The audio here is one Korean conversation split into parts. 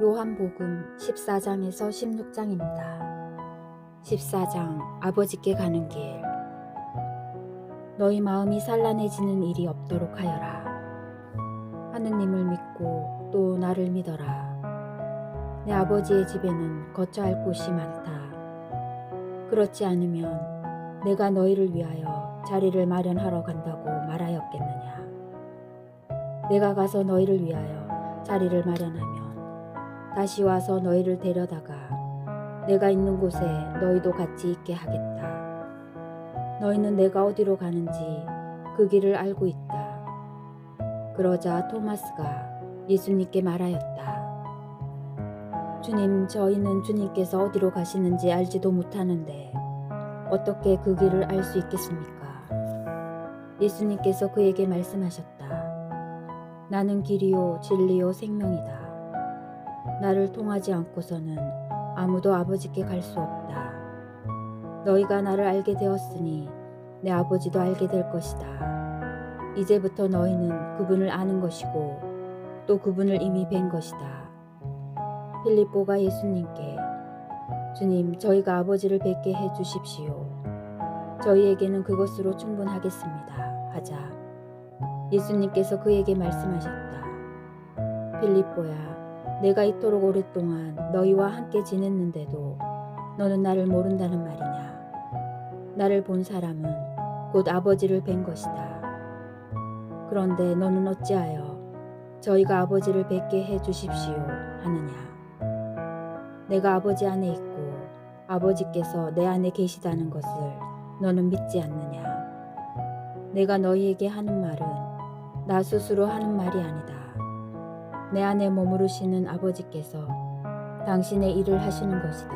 요한복음 14장에서 16장입니다. 14장 아버지께 가는 길. 너희 마음이 산란해지는 일이 없도록 하여라. 하느님을 믿고 또 나를 믿어라. 내 아버지의 집에는 거처할 곳이 많다. 그렇지 않으면 내가 너희를 위하여 자리를 마련하러 간다고 말하였겠느냐. 내가 가서 너희를 위하여 자리를 마련하면 다시 와서 너희를 데려다가 내가 있는 곳에 너희도 같이 있게 하겠다. 너희는 내가 어디로 가는지 그 길을 알고 있다. 그러자 토마스가 예수님께 말하였다. 주님, 저희는 주님께서 어디로 가시는지 알지도 못하는데 어떻게 그 길을 알 수 있겠습니까? 예수님께서 그에게 말씀하셨다. 나는 길이요 진리요 생명이다. 나를 통하지 않고서는 아무도 아버지께 갈 수 없다. 너희가 나를 알게 되었으니 내 아버지도 알게 될 것이다. 이제부터 너희는 그분을 아는 것이고 또 그분을 이미 뵌 것이다. 필립보가 예수님께 주님, 저희가 아버지를 뵙게 해 주십시오. 저희에게는 그것으로 충분하겠습니다. 하자 예수님께서 그에게 말씀하셨다. 필립보야, 내가 이토록 오랫동안 너희와 함께 지냈는데도 너는 나를 모른다는 말이냐. 나를 본 사람은 곧 아버지를 뵌 것이다. 그런데 너는 어찌하여 저희가 아버지를 뵙게 해 주십시오 하느냐. 내가 아버지 안에 있고 아버지께서 내 안에 계시다는 것을 너는 믿지 않느냐. 내가 너희에게 하는 말은 나 스스로 하는 말이 아니다. 내 안에 머무르시는 아버지께서 당신의 일을 하시는 것이다.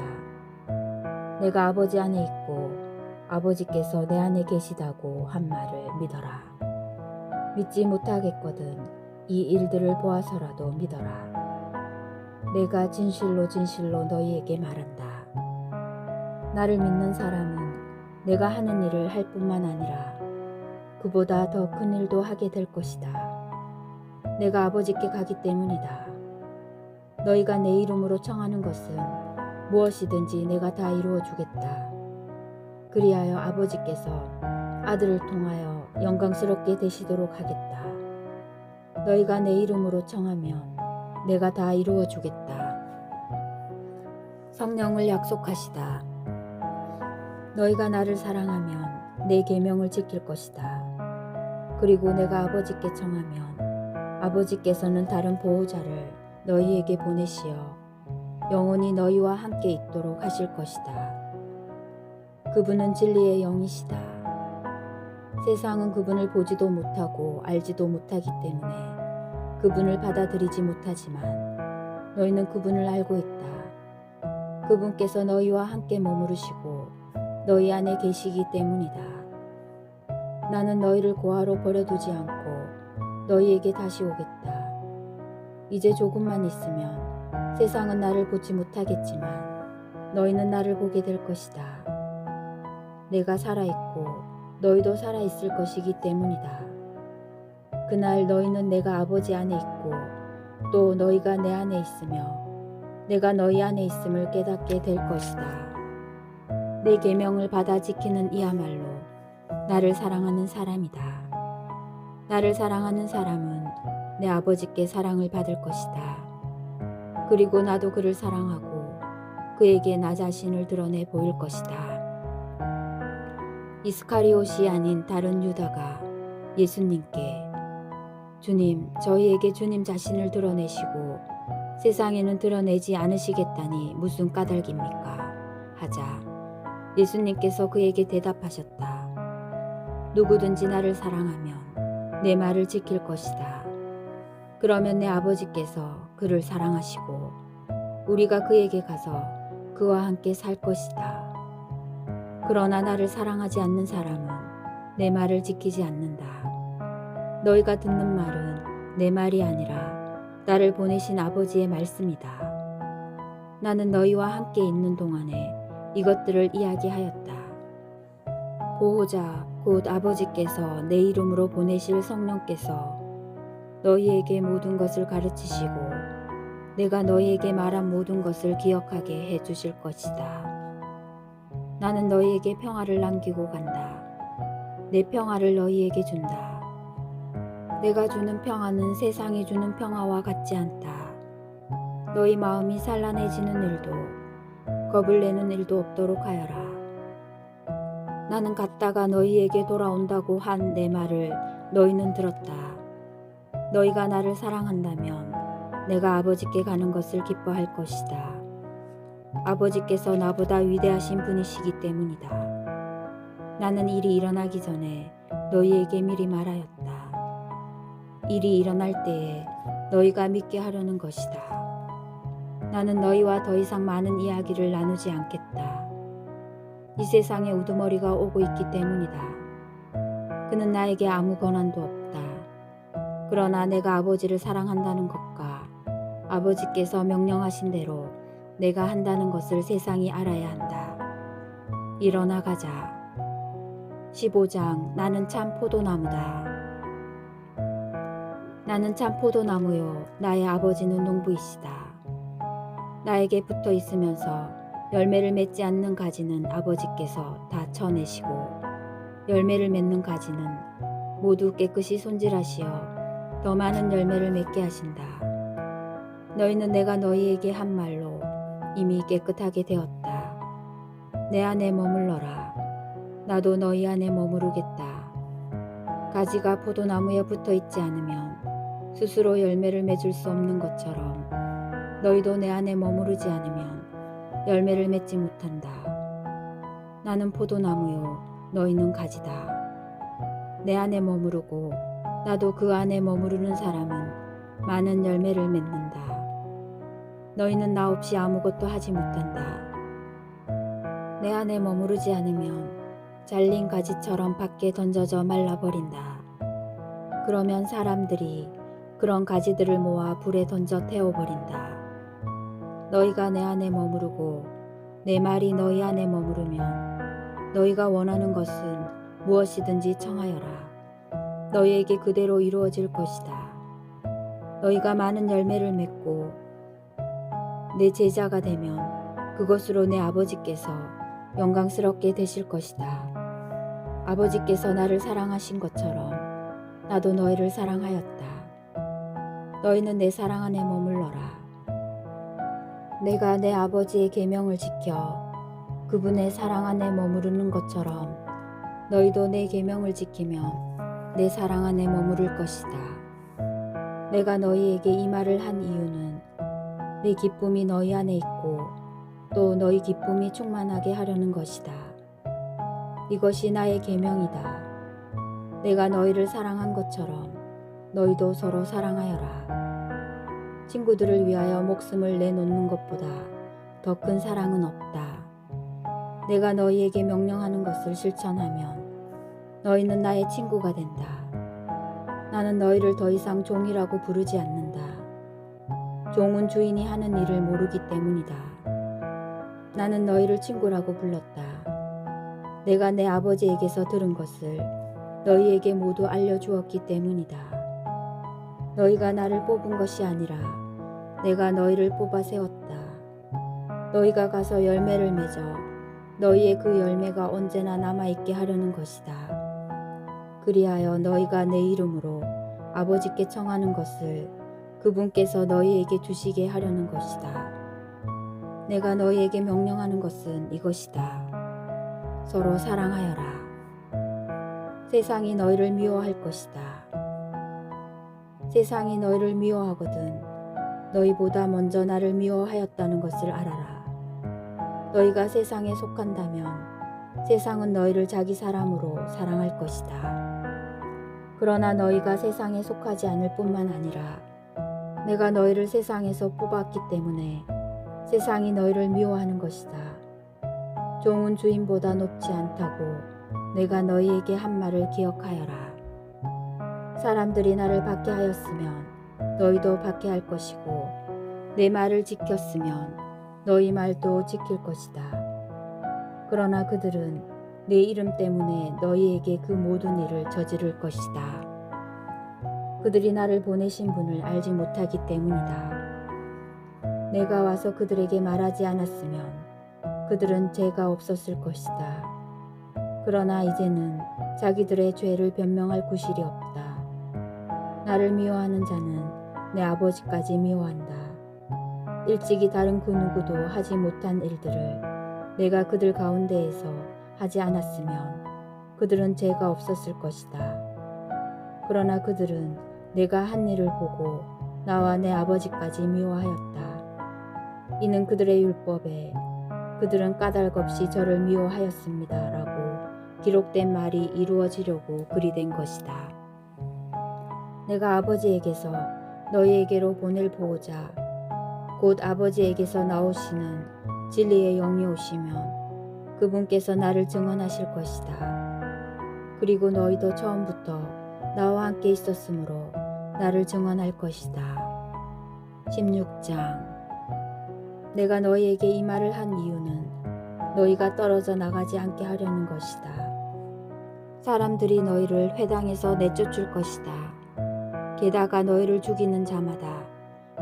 내가 아버지 안에 있고 아버지께서 내 안에 계시다고 한 말을 믿어라. 믿지 못하겠거든 이 일들을 보아서라도 믿어라. 내가 진실로 진실로 너희에게 말한다. 나를 믿는 사람은 내가 하는 일을 할 뿐만 아니라 그보다 더 큰 일도 하게 될 것이다. 내가 아버지께 가기 때문이다. 너희가 내 이름으로 청하는 것은 무엇이든지 내가 다 이루어 주겠다. 그리하여 아버지께서 아들을 통하여 영광스럽게 되시도록 하겠다. 너희가 내 이름으로 청하면 내가 다 이루어 주겠다. 성령을 약속하시다. 너희가 나를 사랑하면 내 계명을 지킬 것이다. 그리고 내가 아버지께 청하면 아버지께서는 다른 보호자를 너희에게 보내시어 영원히 너희와 함께 있도록 하실 것이다. 그분은 진리의 영이시다. 세상은 그분을 보지도 못하고 알지도 못하기 때문에 그분을 받아들이지 못하지만 너희는 그분을 알고 있다. 그분께서 너희와 함께 머무르시고 너희 안에 계시기 때문이다. 나는 너희를 고아로 버려두지 않고 너희에게 다시 오겠다. 이제 조금만 있으면 세상은 나를 보지 못하겠지만 너희는 나를 보게 될 것이다. 내가 살아있고 너희도 살아있을 것이기 때문이다. 그날 너희는 내가 아버지 안에 있고 또 너희가 내 안에 있으며 내가 너희 안에 있음을 깨닫게 될 것이다. 내 계명을 받아 지키는 이야말로 나를 사랑하는 사람이다. 나를 사랑하는 사람은 내 아버지께 사랑을 받을 것이다. 그리고 나도 그를 사랑하고 그에게 나 자신을 드러내 보일 것이다. 이스카리옷이 아닌 다른 유다가 예수님께 주님, 저희에게 주님 자신을 드러내시고 세상에는 드러내지 않으시겠다니 무슨 까닭입니까? 하자 예수님께서 그에게 대답하셨다. 누구든지 나를 사랑하면 내 말을 지킬 것이다. 그러면 내 아버지께서 그를 사랑하시고 우리가 그에게 가서 그와 함께 살 것이다. 그러나 나를 사랑하지 않는 사람은 내 말을 지키지 않는다. 너희가 듣는 말은 내 말이 아니라 나를 보내신 아버지의 말씀이다. 나는 너희와 함께 있는 동안에 이것들을 이야기하였다. 보호자 곧 아버지께서 내 이름으로 보내실 성령께서 너희에게 모든 것을 가르치시고 내가 너희에게 말한 모든 것을 기억하게 해 주실 것이다. 나는 너희에게 평화를 남기고 간다. 내 평화를 너희에게 준다. 내가 주는 평화는 세상이 주는 평화와 같지 않다. 너희 마음이 산란해지는 일도 겁을 내는 일도 없도록 하여라. 나는 갔다가 너희에게 돌아온다고 한 내 말을 너희는 들었다. 너희가 나를 사랑한다면 내가 아버지께 가는 것을 기뻐할 것이다. 아버지께서 나보다 위대하신 분이시기 때문이다. 나는 일이 일어나기 전에 너희에게 미리 말하였다. 일이 일어날 때에 너희가 믿게 하려는 것이다. 나는 너희와 더 이상 많은 이야기를 나누지 않겠다. 이 세상에 우두머리가 오고 있기 때문이다. 그는 나에게 아무 권한도 없다. 그러나 내가 아버지를 사랑한다는 것과 아버지께서 명령하신 대로 내가 한다는 것을 세상이 알아야 한다. 일어나 가자. 15장 나는 참 포도나무다. 나는 참 포도나무요 나의 아버지는 농부이시다. 나에게 붙어 있으면서 열매를 맺지 않는 가지는 아버지께서 다 쳐내시고 열매를 맺는 가지는 모두 깨끗이 손질하시어 더 많은 열매를 맺게 하신다. 너희는 내가 너희에게 한 말로 이미 깨끗하게 되었다. 내 안에 머물러라. 나도 너희 안에 머무르겠다. 가지가 포도나무에 붙어 있지 않으면 스스로 열매를 맺을 수 없는 것처럼 너희도 내 안에 머무르지 않으면 열매를 맺지 못한다. 나는 포도나무요 너희는 가지다. 내 안에 머무르고 나도 그 안에 머무르는 사람은 많은 열매를 맺는다. 너희는 나 없이 아무것도 하지 못한다. 내 안에 머무르지 않으면 잘린 가지처럼 밖에 던져져 말라버린다. 그러면 사람들이 그런 가지들을 모아 불에 던져 태워버린다. 너희가 내 안에 머무르고 내 말이 너희 안에 머무르면 너희가 원하는 것은 무엇이든지 청하여라. 너희에게 그대로 이루어질 것이다. 너희가 많은 열매를 맺고 내 제자가 되면 그것으로 내 아버지께서 영광스럽게 되실 것이다. 아버지께서 나를 사랑하신 것처럼 나도 너희를 사랑하였다. 너희는 내 사랑 안에 머물러라. 내가 내 아버지의 계명을 지켜 그분의 사랑 안에 머무르는 것처럼 너희도 내 계명을 지키면 내 사랑 안에 머무를 것이다. 내가 너희에게 이 말을 한 이유는 내 기쁨이 너희 안에 있고 또 너희 기쁨이 충만하게 하려는 것이다. 이것이 나의 계명이다. 내가 너희를 사랑한 것처럼 너희도 서로 사랑하여라. 친구들을 위하여 목숨을 내놓는 것보다 더 큰 사랑은 없다. 내가 너희에게 명령하는 것을 실천하면 너희는 나의 친구가 된다. 나는 너희를 더 이상 종이라고 부르지 않는다. 종은 주인이 하는 일을 모르기 때문이다. 나는 너희를 친구라고 불렀다. 내가 내 아버지에게서 들은 것을 너희에게 모두 알려주었기 때문이다. 너희가 나를 뽑은 것이 아니라 내가 너희를 뽑아 세웠다. 너희가 가서 열매를 맺어 너희의 그 열매가 언제나 남아있게 하려는 것이다. 그리하여 너희가 내 이름으로 아버지께 청하는 것을 그분께서 너희에게 주시게 하려는 것이다. 내가 너희에게 명령하는 것은 이것이다. 서로 사랑하여라. 세상이 너희를 미워할 것이다. 세상이 너희를 미워하거든 너희보다 먼저 나를 미워하였다는 것을 알아라. 너희가 세상에 속한다면 세상은 너희를 자기 사람으로 사랑할 것이다. 그러나 너희가 세상에 속하지 않을 뿐만 아니라 내가 너희를 세상에서 뽑았기 때문에 세상이 너희를 미워하는 것이다. 종은 주인보다 높지 않다고 내가 너희에게 한 말을 기억하여라. 사람들이 나를 받게 하였으면 너희도 받게 할 것이고 내 말을 지켰으면 너희 말도 지킬 것이다. 그러나 그들은 내 이름 때문에 너희에게 그 모든 일을 저지를 것이다. 그들이 나를 보내신 분을 알지 못하기 때문이다. 내가 와서 그들에게 말하지 않았으면 그들은 죄가 없었을 것이다. 그러나 이제는 자기들의 죄를 변명할 구실이 없다. 나를 미워하는 자는 내 아버지까지 미워한다. 일찍이 다른 그 누구도 하지 못한 일들을 내가 그들 가운데에서 하지 않았으면 그들은 죄가 없었을 것이다. 그러나 그들은 내가 한 일을 보고 나와 내 아버지까지 미워하였다. 이는 그들의 율법에 그들은 까닭없이 저를 미워하였습니다. 라고 기록된 말이 이루어지려고 그리 된 것이다. 내가 아버지에게서 너희에게로 보낼 보호자 곧 아버지에게서 나오시는 진리의 영이 오시면 그분께서 나를 증언하실 것이다. 그리고 너희도 처음부터 나와 함께 있었으므로 나를 증언할 것이다. 16장 내가 너희에게 이 말을 한 이유는 너희가 떨어져 나가지 않게 하려는 것이다. 사람들이 너희를 회당에서 내쫓을 것이다. 게다가 너희를 죽이는 자마다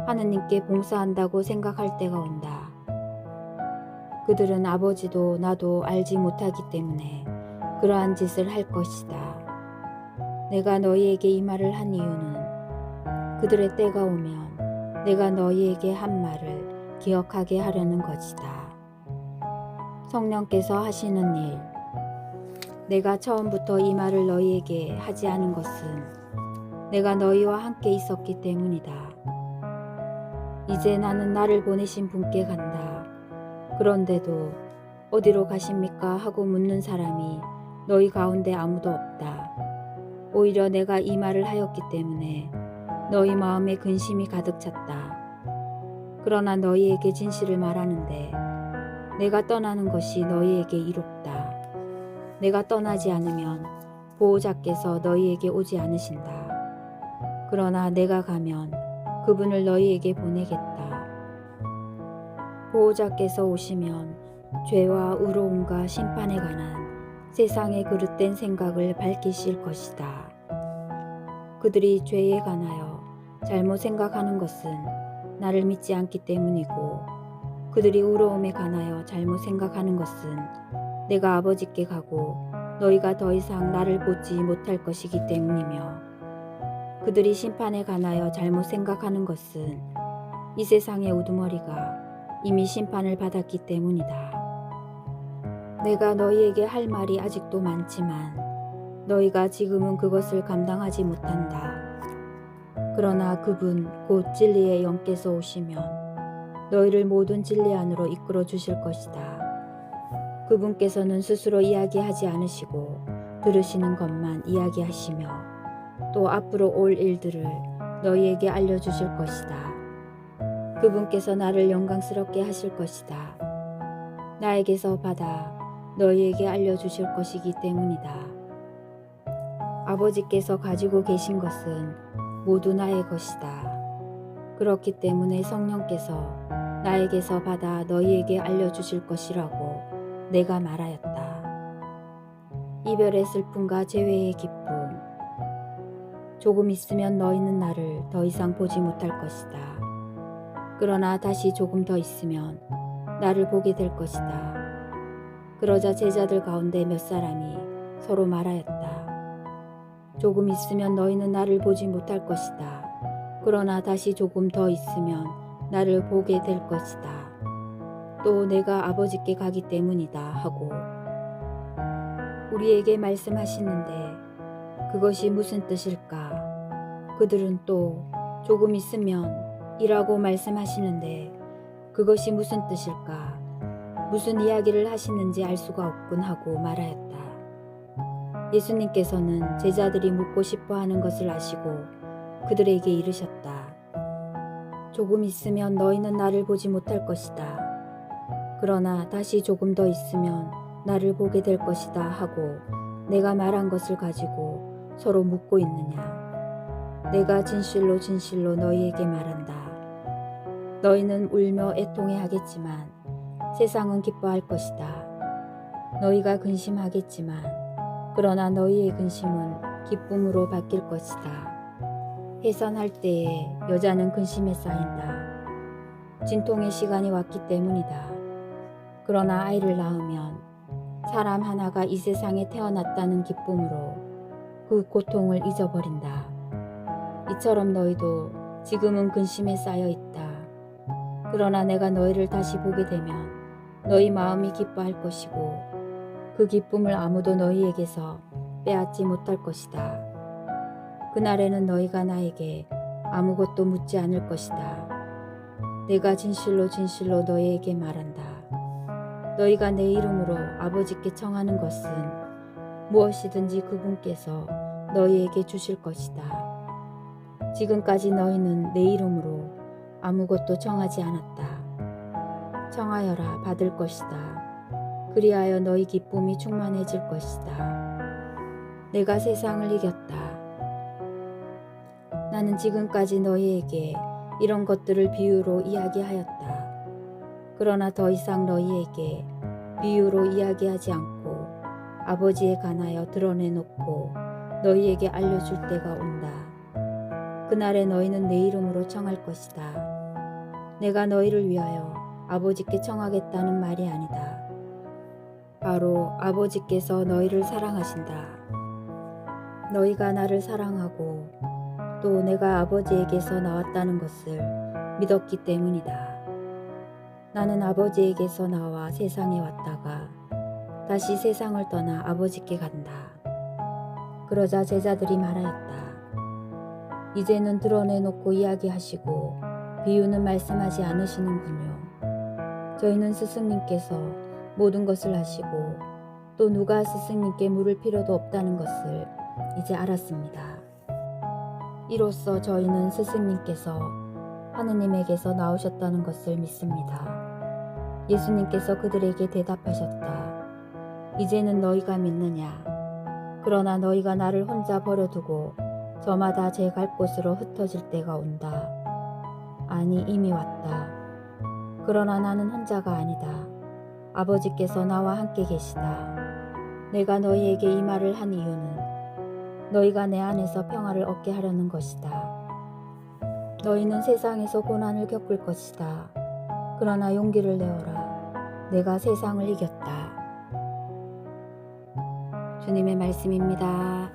하느님께 봉사한다고 생각할 때가 온다. 그들은 아버지도 나도 알지 못하기 때문에 그러한 짓을 할 것이다. 내가 너희에게 이 말을 한 이유는 그들의 때가 오면 내가 너희에게 한 말을 기억하게 하려는 것이다. 성령께서 하시는 일 내가 처음부터 이 말을 너희에게 하지 않은 것은 내가 너희와 함께 있었기 때문이다. 이제 나는 나를 보내신 분께 간다. 그런데도 어디로 가십니까? 하고 묻는 사람이 너희 가운데 아무도 없다. 오히려 내가 이 말을 하였기 때문에 너희 마음에 근심이 가득 찼다. 그러나 너희에게 진실을 말하는데 내가 떠나는 것이 너희에게 이롭다. 내가 떠나지 않으면 보호자께서 너희에게 오지 않으신다. 그러나 내가 가면 그분을 너희에게 보내겠다. 보호자께서 오시면 죄와 의로움과 심판에 관한 세상의 그릇된 생각을 밝히실 것이다. 그들이 죄에 관하여 잘못 생각하는 것은 나를 믿지 않기 때문이고 그들이 의로움에 관하여 잘못 생각하는 것은 내가 아버지께 가고 너희가 더 이상 나를 보지 못할 것이기 때문이며 그들이 심판에 관하여 잘못 생각하는 것은 이 세상의 우두머리가 이미 심판을 받았기 때문이다. 내가 너희에게 할 말이 아직도 많지만 너희가 지금은 그것을 감당하지 못한다. 그러나 그분 곧 진리의 영께서 오시면 너희를 모든 진리 안으로 이끌어 주실 것이다. 그분께서는 스스로 이야기하지 않으시고 들으시는 것만 이야기하시며 또 앞으로 올 일들을 너희에게 알려주실 것이다. 그분께서 나를 영광스럽게 하실 것이다. 나에게서 받아 너희에게 알려주실 것이기 때문이다. 아버지께서 가지고 계신 것은 모두 나의 것이다. 그렇기 때문에 성령께서 나에게서 받아 너희에게 알려주실 것이라고 내가 말하였다. 이별의 슬픔과 재회의 기쁨. 조금 있으면 너희는 나를 더 이상 보지 못할 것이다. 그러나 다시 조금 더 있으면 나를 보게 될 것이다. 그러자 제자들 가운데 몇 사람이 서로 말하였다. 조금 있으면 너희는 나를 보지 못할 것이다. 그러나 다시 조금 더 있으면 나를 보게 될 것이다. 또 내가 아버지께 가기 때문이다 하고 우리에게 말씀하시는데 그것이 무슨 뜻일까? 그들은 또 조금 있으면 이라고 말씀하시는데 그것이 무슨 뜻일까? 무슨 이야기를 하시는지 알 수가 없군 하고 말하였다. 예수님께서는 제자들이 묻고 싶어 하는 것을 아시고 그들에게 이르셨다. 조금 있으면 너희는 나를 보지 못할 것이다. 그러나 다시 조금 더 있으면 나를 보게 될 것이다 하고 내가 말한 것을 가지고 서로 묻고 있느냐. 내가 진실로 진실로 너희에게 말한다. 너희는 울며 애통해 하겠지만 세상은 기뻐할 것이다. 너희가 근심하겠지만 그러나 너희의 근심은 기쁨으로 바뀔 것이다. 해산할 때에 여자는 근심에 쌓인다. 진통의 시간이 왔기 때문이다. 그러나 아이를 낳으면 사람 하나가 이 세상에 태어났다는 기쁨으로 그 고통을 잊어버린다. 이처럼 너희도 지금은 근심에 쌓여 있다. 그러나 내가 너희를 다시 보게 되면 너희 마음이 기뻐할 것이고 그 기쁨을 아무도 너희에게서 빼앗지 못할 것이다. 그날에는 너희가 나에게 아무것도 묻지 않을 것이다. 내가 진실로 진실로 너희에게 말한다. 너희가 내 이름으로 아버지께 청하는 것은 무엇이든지 그분께서 너희에게 주실 것이다. 지금까지 너희는 내 이름으로 아무것도 청하지 않았다. 청하여라 받을 것이다. 그리하여 너희 기쁨이 충만해질 것이다. 내가 세상을 이겼다. 나는 지금까지 너희에게 이런 것들을 비유로 이야기하였다. 그러나 더 이상 너희에게 비유로 이야기하지 않고 아버지에 관하여 드러내놓고 너희에게 알려줄 때가 온다. 그날에 너희는 내 이름으로 청할 것이다. 내가 너희를 위하여 아버지께 청하겠다는 말이 아니다. 바로 아버지께서 너희를 사랑하신다. 너희가 나를 사랑하고 또 내가 아버지에게서 나왔다는 것을 믿었기 때문이다. 나는 아버지에게서 나와 세상에 왔다가 다시 세상을 떠나 아버지께 간다. 그러자 제자들이 말하였다. 이제는 드러내놓고 이야기하시고 비유는 말씀하지 않으시는군요. 저희는 스승님께서 모든 것을 하시고 또 누가 스승님께 물을 필요도 없다는 것을 이제 알았습니다. 이로써 저희는 스승님께서 하느님에게서 나오셨다는 것을 믿습니다. 예수님께서 그들에게 대답하셨다. 이제는 너희가 믿느냐? 그러나 너희가 나를 혼자 버려두고 저마다 제 갈 곳으로 흩어질 때가 온다. 아니 이미 왔다. 그러나 나는 혼자가 아니다. 아버지께서 나와 함께 계시다. 내가 너희에게 이 말을 한 이유는 너희가 내 안에서 평화를 얻게 하려는 것이다. 너희는 세상에서 고난을 겪을 것이다. 그러나 용기를 내어라. 내가 세상을 이겼다. 주님의 말씀입니다.